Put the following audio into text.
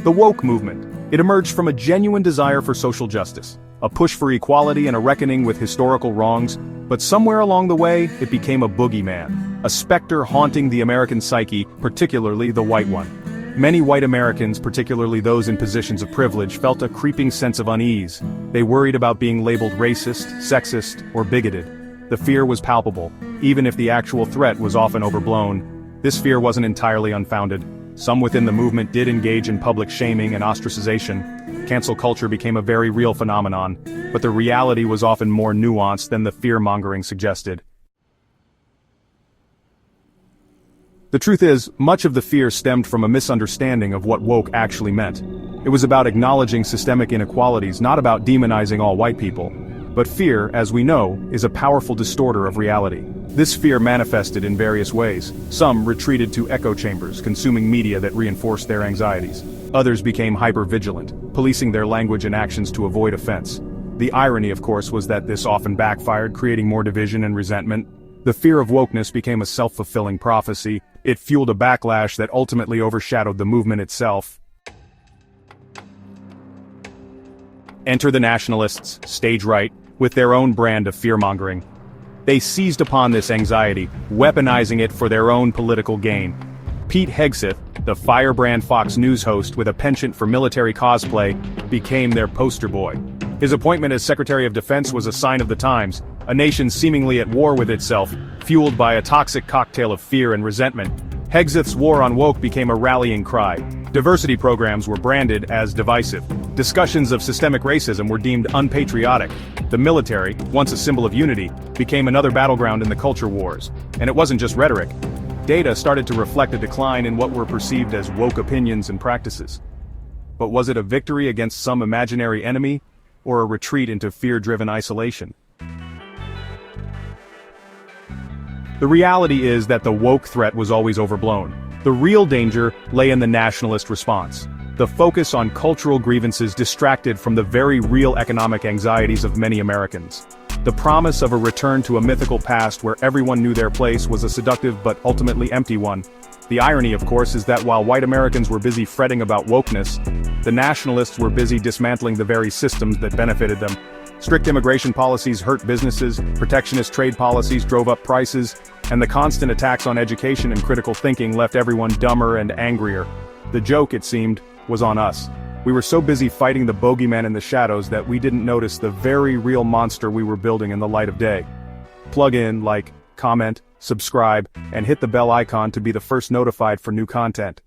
The woke movement. It emerged from a genuine desire for social justice, a push for equality and a reckoning with historical wrongs, but somewhere along the way, it became a boogeyman, a specter haunting the American psyche, particularly the white one. Many white Americans, particularly those in positions of privilege, felt a creeping sense of unease. They worried about being labeled racist, sexist, or bigoted. The fear was palpable, even if the actual threat was often overblown. This fear wasn't entirely unfounded. Some within the movement did engage in public shaming and ostracization. Cancel culture became a very real phenomenon, but the reality was often more nuanced than the fear-mongering suggested. The truth is, much of the fear stemmed from a misunderstanding of what woke actually meant. It was about acknowledging systemic inequalities, not about demonizing all white people. But fear, as we know, is a powerful distorter of reality. This fear manifested in various ways. Some retreated to echo chambers, consuming media that reinforced their anxieties. Others became hyper-vigilant, policing their language and actions to avoid offense. The irony, of course, was that this often backfired, creating more division and resentment. The fear of wokeness became a self-fulfilling prophecy. It fueled a backlash that ultimately overshadowed the movement itself. Enter the nationalists, stage right, with their own brand of fear-mongering. They seized upon this anxiety, weaponizing it for their own political gain. Pete Hegseth, the firebrand Fox News host with a penchant for military cosplay, became their poster boy. His appointment as Secretary of Defense was a sign of the times, a nation seemingly at war with itself, fueled by a toxic cocktail of fear and resentment. Hegseth's war on woke became a rallying cry. Diversity programs were branded as divisive. Discussions of systemic racism were deemed unpatriotic. The military, once a symbol of unity, became another battleground in the culture wars. And it wasn't just rhetoric. Data started to reflect a decline in what were perceived as woke opinions and practices. But was it a victory against some imaginary enemy, or a retreat into fear-driven isolation? The reality is that the woke threat was always overblown. The real danger lay in the nationalist response. The focus on cultural grievances distracted from the very real economic anxieties of many Americans. The promise of a return to a mythical past where everyone knew their place was a seductive but ultimately empty one. The irony, of course, is that while white Americans were busy fretting about wokeness, the nationalists were busy dismantling the very systems that benefited them. Strict immigration policies hurt businesses, protectionist trade policies drove up prices, and the constant attacks on education and critical thinking left everyone dumber and angrier. The joke, it seemed, was on us. We were so busy fighting the bogeyman in the shadows that we didn't notice the very real monster we were building in the light of day. Plug in, like, comment, subscribe, and hit the bell icon to be the first notified for new content.